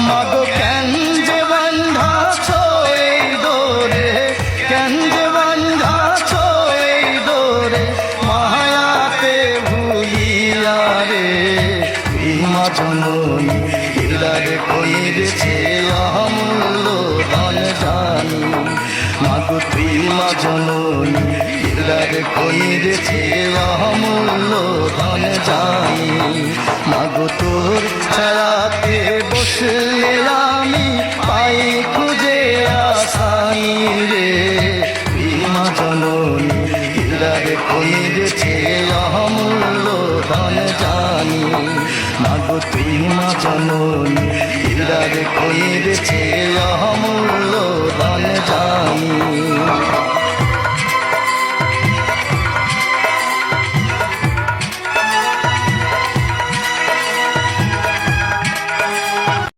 মাগো কেন যে বান্ধাছ এই দোরে, কেন যে বান্ধাছ এই দোরে, মায়াতে ভুলিয়া রে। মা জননী হীরার খনির চেয়ে অমূল্য ধন জানি। মাগো তুই মা জননী হীরার খনির চেয়ে অমূল্য ধন জানি। মাগো তোর ছায়াতে বসলে আমি পাই খুঁজে আসাই রে। মা জননী হীরার খনির চেয়ে অমূল্য ধন জানি। মাগো তুই মা জননী হীরার খনির চেয়ে